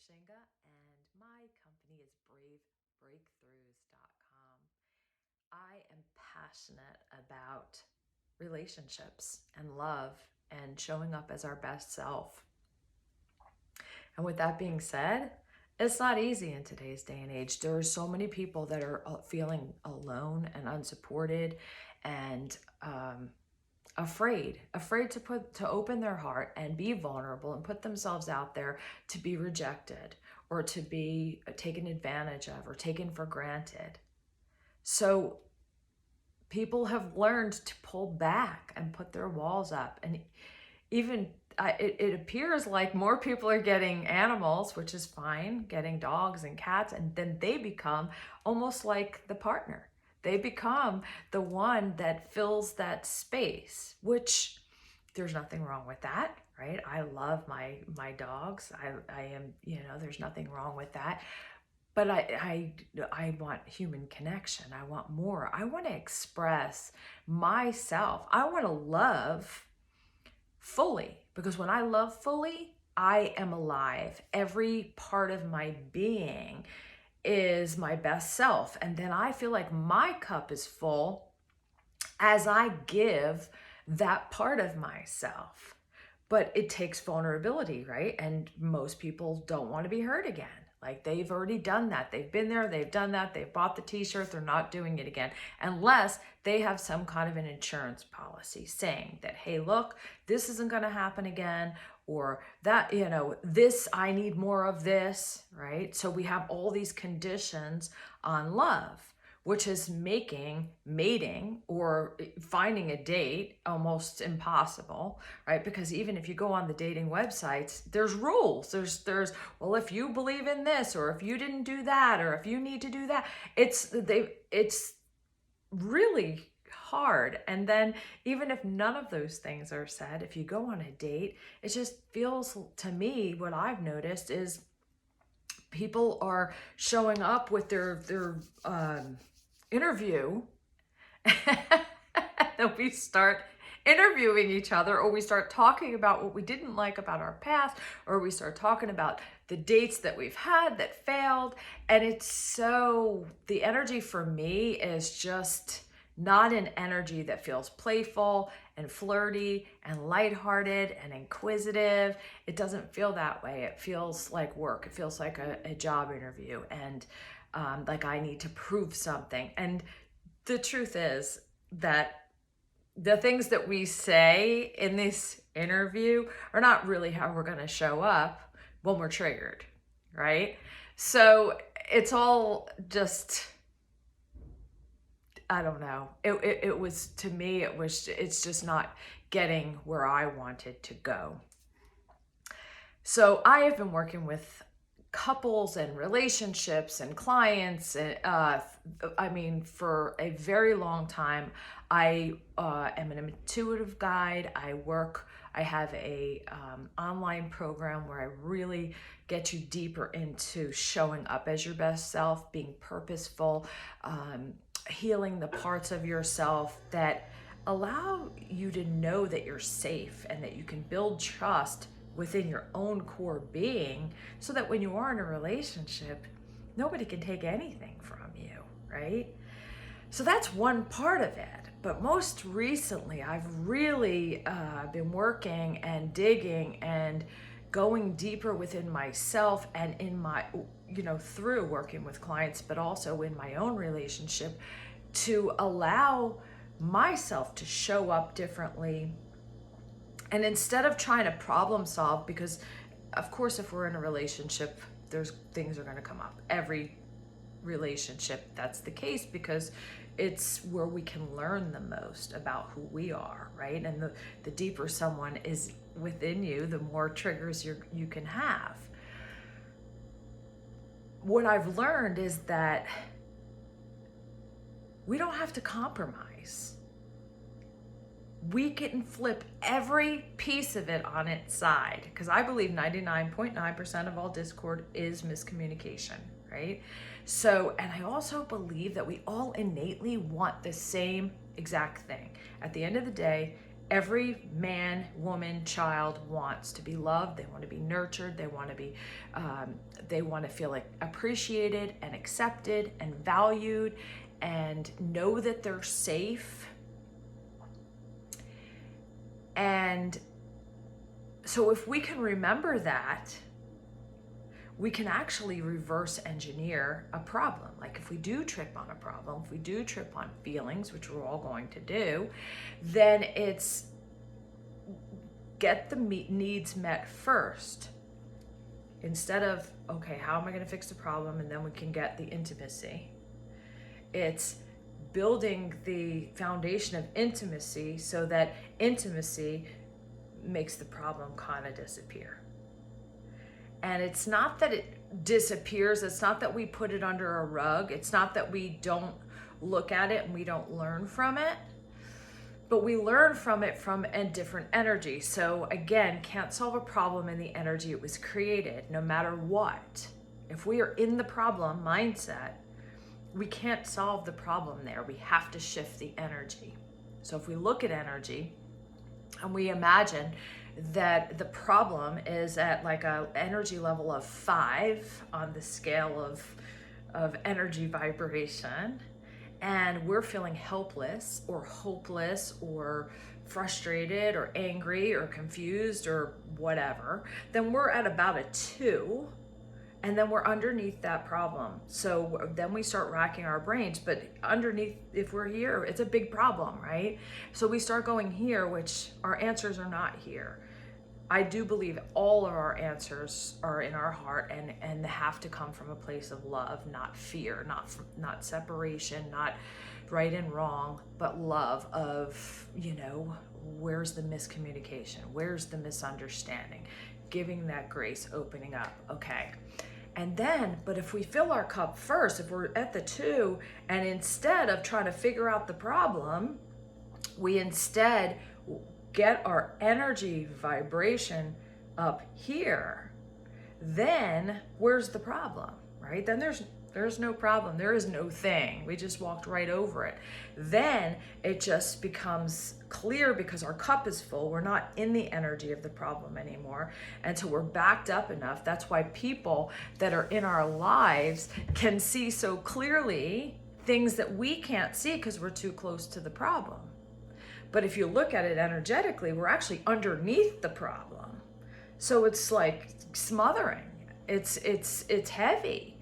Shinga, and my company is bravebreakthroughs.com. I am passionate about relationships and love and showing up as our best self. And with that being said, it's not easy in today's day and age. There are so many people that are feeling alone and unsupported and afraid to open their heart and be vulnerable and put themselves out there to be rejected or to be taken advantage of or taken for granted. So people have learned to pull back and put their walls up, and even it appears like more people are getting animals, which is fine, getting dogs and cats, and then they become almost like the partner. They become the one that fills that space, which there's nothing wrong with that, right? I love my dogs. I am, there's nothing wrong with that. But I want human connection. I want more. I want to express myself. I want to love fully, because when I love fully, I am alive. Every part of my being is my best self. And then I feel like my cup is full as I give that part of myself. But it takes vulnerability, right? And most people don't want to be hurt again. Like, they've already done that. They've been there, they've done that, they've bought the t-shirt, they're not doing it again. Unless they have some kind of an insurance policy saying that, hey, look, this isn't going to happen again, or that, this, I need more of this, right? So we have all these conditions on love, which is making mating or finding a date almost impossible, right? Because even if you go on the dating websites, there's rules. There's well, if you believe in this, or if you didn't do that, or if you need to do that, it's really hard. And then even if none of those things are said, if you go on a date, it just feels, to me, what I've noticed is people are showing up with their interview and we start interviewing each other, or we start talking about what we didn't like about our past, or we start talking about the dates that we've had that failed. And it's so, the energy for me is just not an energy that feels playful and flirty and lighthearted and inquisitive. It doesn't feel that way. It feels like work. It feels like a job interview, and like I need to prove something. And the truth is that the things that we say in this interview are not really how we're going to show up when we're triggered, right? So it's all just, I don't know. It was, to me, it's just not getting where I wanted to go. So I have been working with couples and relationships and clients, for a very long time. I am an intuitive guide. I have a online program where I really get you deeper into showing up as your best self, being purposeful, healing the parts of yourself that allow you to know that you're safe and that you can build trust within your own core being, so that when you are in a relationship, nobody can take anything from you, right? So that's one part of it. But most recently, I've really been working and digging and going deeper within myself, and in my, through working with clients, but also in my own relationship, to allow myself to show up differently. And instead of trying to problem solve, because of course, if we're in a relationship, there's things are going to come up. Every relationship, that's the case, because it's where we can learn the most about who we are, right? And the deeper someone is within you, the more triggers you can have. What I've learned is that we don't have to compromise. We can flip every piece of it on its side, because I believe 99.9% of all discord is miscommunication, right? So, and I also believe that we all innately want the same exact thing. At the end of the day, Every man, woman, child wants to be loved. They want to be nurtured. They want to feel like appreciated and accepted and valued, and know that they're safe. And so if we can remember that, we can actually reverse engineer a problem. Like if we do trip on a problem, if we do trip on feelings, which we're all going to do, then it's get the needs met first. Instead of, okay, how am I going to fix the problem? And then we can get the intimacy. It's building the foundation of intimacy so that intimacy makes the problem kind of disappear. And it's not that it disappears. It's not that we put it under a rug. It's not that we don't look at it and we don't learn from it, but we learn from it from a different energy. So again, can't solve a problem in the energy it was created, no matter what. If we are in the problem mindset, we can't solve the problem there. We have to shift the energy. So if we look at energy and we imagine that the problem is at like a energy level of 5 on the scale of energy vibration, and we're feeling helpless or hopeless or frustrated or angry or confused or whatever, then we're at about a 2. And then we're underneath that problem. So then we start racking our brains, but underneath, if we're here, it's a big problem, right? So we start going here, which our answers are not here. I do believe all of our answers are in our heart and have to come from a place of love, not fear, not separation, not right and wrong, but love of, where's the miscommunication? Where's the misunderstanding? Giving that grace, opening up. Okay. And then, but if we fill our cup first, if we're at the 2, and instead of trying to figure out the problem, we instead get our energy vibration up here, then where's the problem, right? Then there's no problem. There is no thing. We just walked right over it. Then it just becomes clear because our cup is full. We're not in the energy of the problem anymore. And so we're backed up enough. That's why people that are in our lives can see so clearly things that we can't see because we're too close to the problem. But if you look at it energetically, we're actually underneath the problem. So it's like smothering. It's heavy.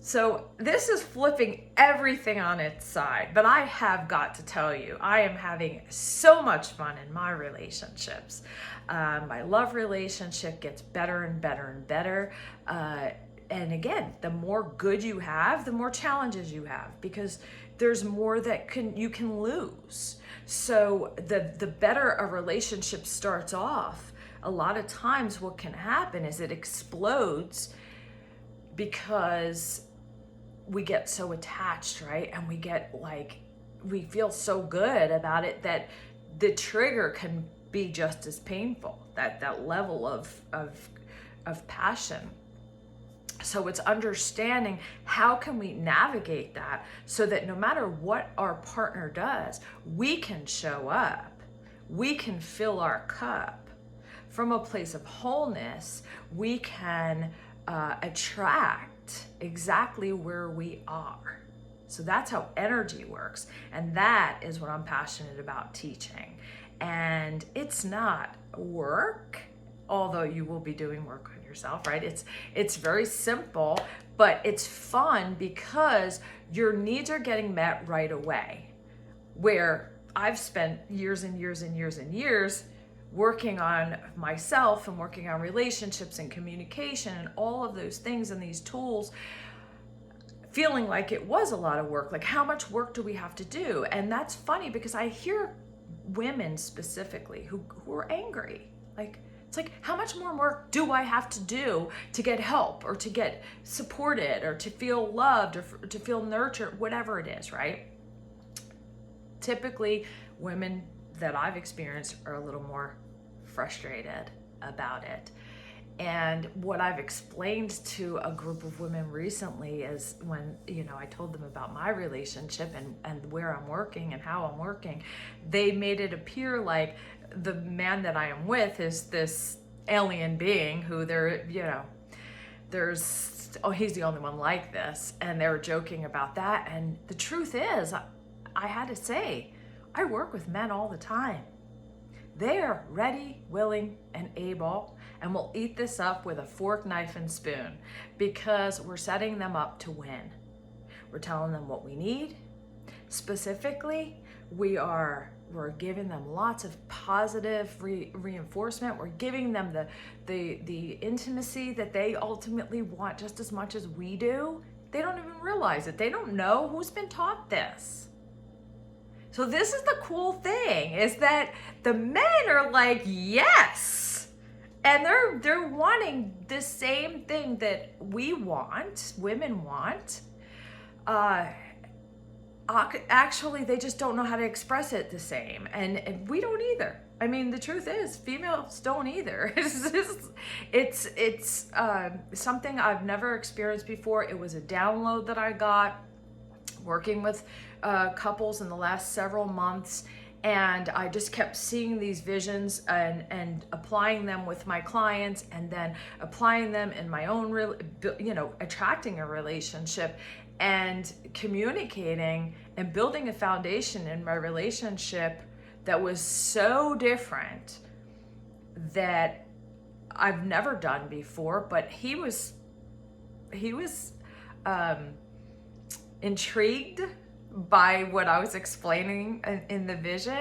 So this is flipping everything on its side, but I have got to tell you, I am having so much fun in my relationships. My love relationship gets better and better and better. And again, the more good you have, the more challenges you have, because there's more that you can lose. So the better a relationship starts off, a lot of times what can happen is it explodes because we get so attached, right? And we feel so good about it that the trigger can be just as painful, that level of passion. So it's understanding how can we navigate that so that no matter what our partner does, we can show up, we can fill our cup. From a place of wholeness, we can attract exactly where we are. So that's how energy works. And that is what I'm passionate about teaching. And it's not work, although you will be doing work on yourself, right? It's very simple, but it's fun because your needs are getting met right away. Where I've spent years and years and years and years working on myself and working on relationships and communication and all of those things and these tools, feeling like it was a lot of work. Like, how much work do we have to do? And that's funny because I hear women specifically who are angry. Like, it's like, how much more work do I have to do to get help or to get supported or to feel loved or to feel nurtured, whatever it is, right? Typically, women that I've experienced are a little more frustrated about it. And what I've explained to a group of women recently is when, I told them about my relationship and where I'm working and how I'm working, they made it appear like the man that I am with is this alien being who he's the only one like this. And they were joking about that. And the truth is, I had to say, I work with men all the time. They're ready, willing, and able, and will eat this up with a fork, knife, and spoon because we're setting them up to win. We're telling them what we need. Specifically, we're giving them lots of positive reinforcement. We're giving them the intimacy that they ultimately want just as much as we do. They don't even realize it. They don't know who's been taught this. So this is the cool thing, is that the men are like, yes. And they're wanting the same thing that we want, women want. Actually, they just don't know how to express it the same. And we don't either. I mean, the truth is, females don't either. It's something I've never experienced before. It was a download that I got working with couples in the last several months, and I just kept seeing these visions and applying them with my clients, and then applying them in my own, attracting a relationship and communicating and building a foundation in my relationship that was so different that I've never done before. But he was intrigued by what I was explaining in the vision.